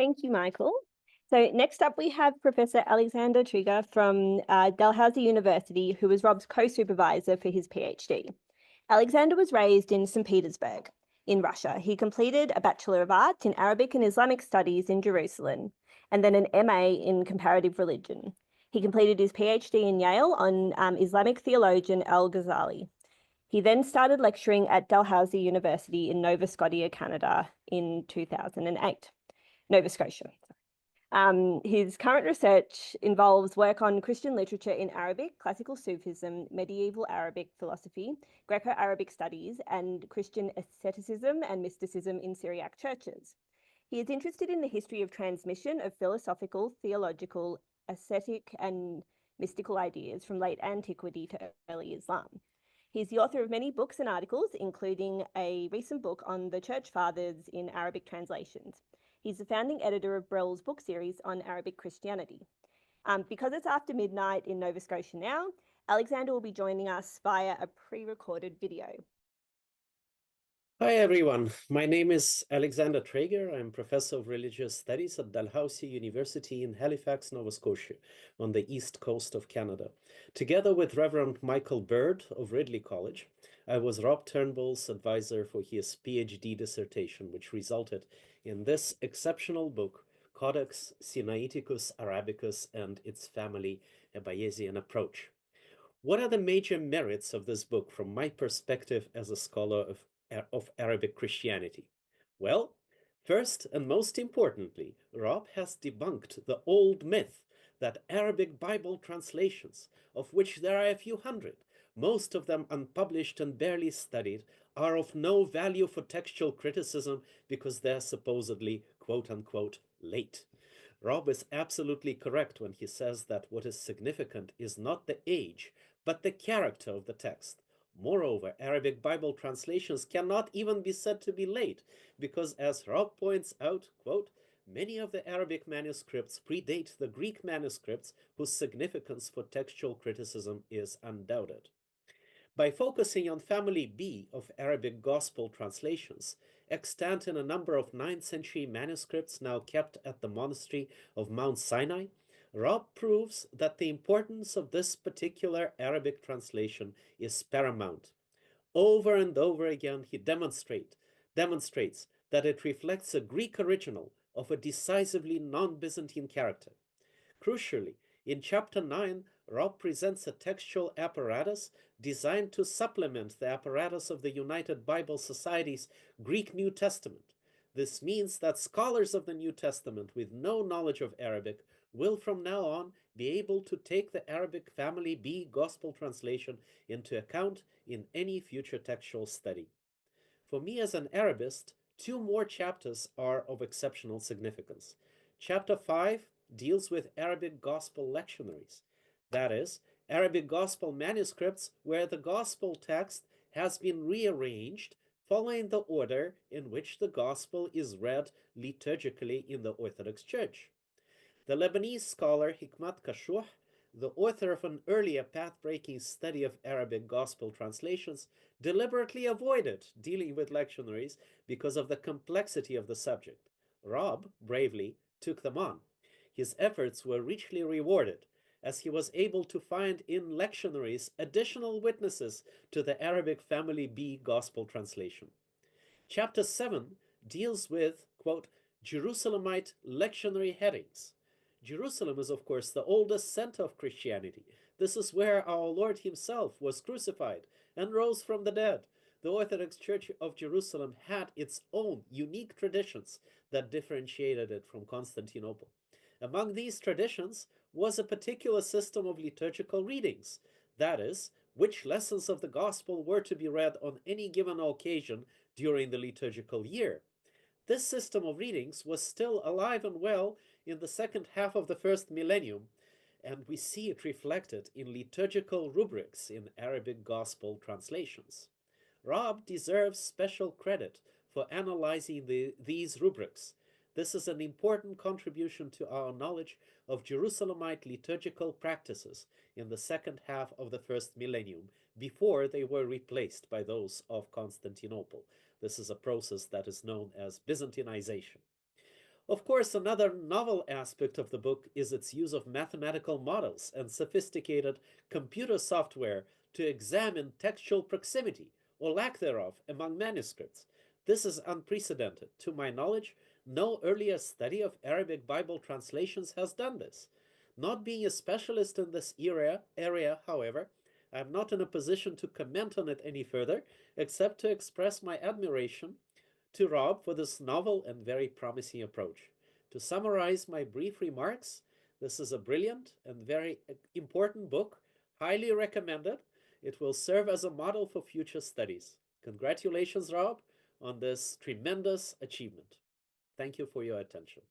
Thank you, Michael. So next up, we have Professor Alexander Treiger from Dalhousie University, who was Rob's co-supervisor for his PhD. Alexander was raised in Saint Petersburg in Russia. He completed a Bachelor of Arts in Arabic and Islamic Studies in Jerusalem, and then an MA in Comparative Religion. He completed his PhD in Yale on Islamic theologian Al-Ghazali. He then started lecturing at Dalhousie University in Nova Scotia, Canada in 2008. Nova Scotia. His current research involves work on Christian literature in Arabic, classical Sufism, medieval Arabic philosophy, Graeco-Arabic studies, and Christian asceticism and mysticism in Syriac churches. He is interested in the history of transmission of philosophical, theological, ascetic, and mystical ideas from late antiquity to early Islam. He's the author of many books and articles, including a recent book on the Church Fathers in Arabic translations. He's the founding editor of Brill's book series on Arabic Christianity. Because it's after midnight in Nova Scotia now, Alexander will be joining us via a pre-recorded video. Hi, everyone. My name is Alexander Treiger. I'm Professor of Religious Studies at Dalhousie University in Halifax, Nova Scotia, on the east coast of Canada. Together with Reverend Michael Bird of Ridley College, I was Rob Turnbull's advisor for his PhD dissertation, which resulted in this exceptional book, Codex Sinaiticus Arabicus and its Family, a Bayesian Approach. What are the major merits of this book from my perspective as a scholar of Arabic Christianity? Well, first and most importantly, Rob has debunked the old myth that Arabic Bible translations, of which there are a few hundred, most of them unpublished and barely studied, are of no value for textual criticism because they're supposedly, quote-unquote, late. Rob is absolutely correct when he says that what is significant is not the age, but the character of the text. Moreover, Arabic Bible translations cannot even be said to be late, because as Rob points out, quote, many of the Arabic manuscripts predate the Greek manuscripts whose significance for textual criticism is undoubted. By focusing on family B of Arabic Gospel translations, extant in a number of 9th century manuscripts now kept at the monastery of Mount Sinai, Rob proves that the importance of this particular Arabic translation is paramount. Over and over again, he demonstrates that it reflects a Greek original of a decisively non-Byzantine character. Crucially, in chapter 9, Rob presents a textual apparatus designed to supplement the apparatus of the United Bible Society's Greek New Testament. This means that scholars of the New Testament with no knowledge of Arabic will from now on be able to take the Arabic Family B Gospel translation into account in any future textual study. For me as an Arabist, 2 more chapters are of exceptional significance. Chapter 5 deals with Arabic Gospel lectionaries, that is, Arabic Gospel manuscripts where the Gospel text has been rearranged following the order in which the Gospel is read liturgically in the Orthodox Church. The Lebanese scholar Hikmat Kashuh, the author of an earlier path-breaking study of Arabic Gospel translations, deliberately avoided dealing with lectionaries because of the complexity of the subject. Rob bravely took them on. His efforts were richly rewarded, as he was able to find in lectionaries additional witnesses to the Arabic Family B Gospel translation. Chapter 7 deals with, quote, Jerusalemite lectionary headings. Jerusalem is, of course, the oldest center of Christianity. This is where our Lord himself was crucified and rose from the dead. The Orthodox Church of Jerusalem had its own unique traditions that differentiated it from Constantinople. Among these traditions was a particular system of liturgical readings, that is, which lessons of the gospel were to be read on any given occasion during the liturgical year. This system of readings was still alive and well in the second half of the first millennium, and we see it reflected in liturgical rubrics in Arabic Gospel translations. Rob deserves special credit for analyzing these rubrics. This is an important contribution to our knowledge of Jerusalemite liturgical practices in the second half of the first millennium, before they were replaced by those of Constantinople. This is a process that is known as Byzantinization. Of course, another novel aspect of the book is its use of mathematical models and sophisticated computer software to examine textual proximity, or lack thereof, among manuscripts. This is unprecedented. To my knowledge, no earlier study of Arabic Bible translations has done this. Not being a specialist in this area, however, I am not in a position to comment on it any further, except to express my admiration to Rob for this novel and very promising approach. To summarize my brief remarks, this is a brilliant and very important book, highly recommended. It will serve as a model for future studies. Congratulations, Rob, on this tremendous achievement. Thank you for your attention.